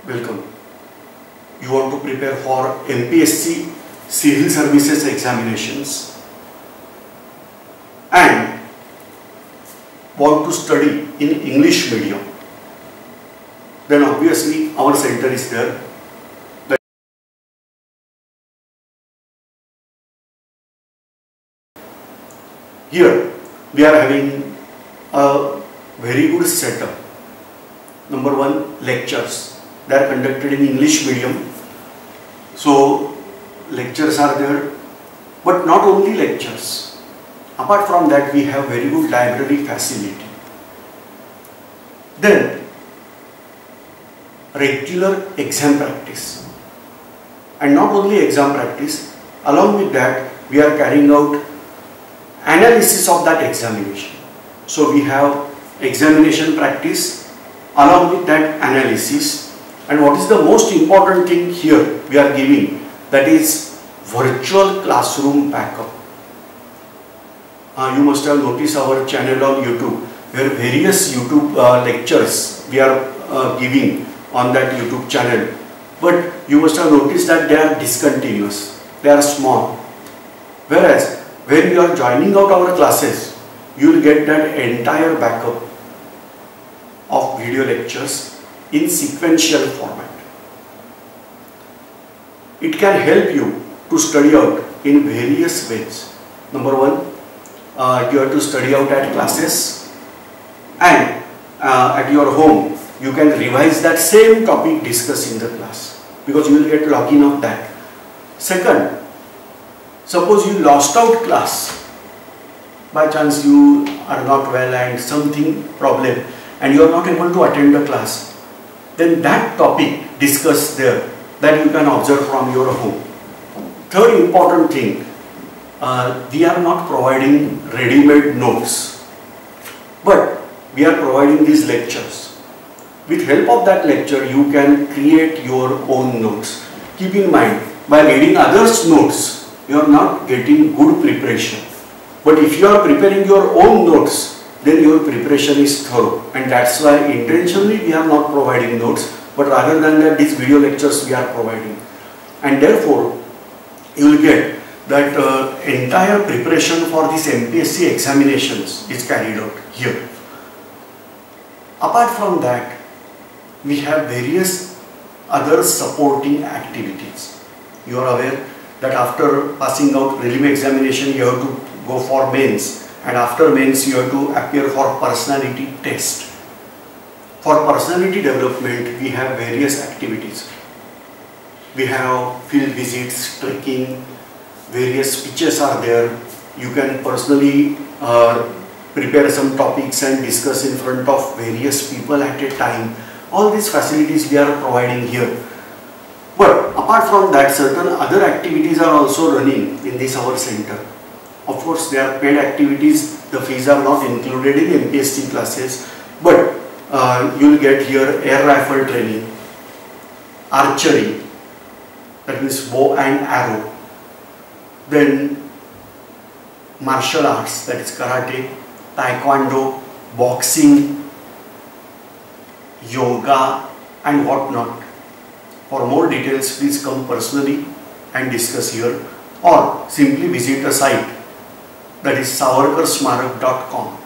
Welcome. You want to prepare for MPSC Civil Services examinations and want to study in English medium, then obviously our center is there. Here we are having a very good setup. Number one, lectures. They are conducted in English medium. So lectures are there, but not only lectures. Apart from that, we have very good library facility. Then regular exam practice, and not only exam practice, along with that we are carrying out analysis of that examination. So we have examination practice along with that analysis, and what is the most important thing here we are giving, that is virtual classroom backup. You must have noticed our channel on YouTube, where various YouTube lectures we are giving on that YouTube channel, but you must have noticed that they are discontinuous, they are small. Whereas when you are joining out our classes, you will get that entire backup of video lectures in sequential format. It can help you to study out in various ways. Number one, you have to study out at classes, and at your home you can revise that same topic discussed in the class, because you will get login of that. Second, suppose you lost out class, by chance you are not well and something problem and you are not able to attend the class, then that topic discussed there, that you can observe from your home. Third important thing, we are not providing ready-made notes, but we are providing these lectures. With help of that lecture, you can create your own notes. Keep in mind, by reading others' notes, you are not getting good preparation. But if you are preparing your own notes, then your preparation is thorough. And that's why intentionally we are not providing notes, but rather than that, these video lectures we are providing. And therefore, you will get that entire preparation for these MPSC examinations is carried out here. Apart from that, we have various other supporting activities. You are aware that after passing out prelim examination, you have to go for mains, and after mains you have to appear for personality test. For personality development, we have various activities. We have field visits, trekking, various speeches are there. You can personally prepare some topics and discuss in front of various people at a time. All these facilities we are providing here. But apart from that, certain other activities are also running in this our center. Of course, they are paid activities. The fees are not included in MPSC classes, but you will get here air rifle training, archery, that means bow and arrow, then martial arts, that is karate, taekwondo, boxing, yoga and whatnot. For more details, please come personally and discuss here, or simply visit a site, that is savarkarsmarak.com.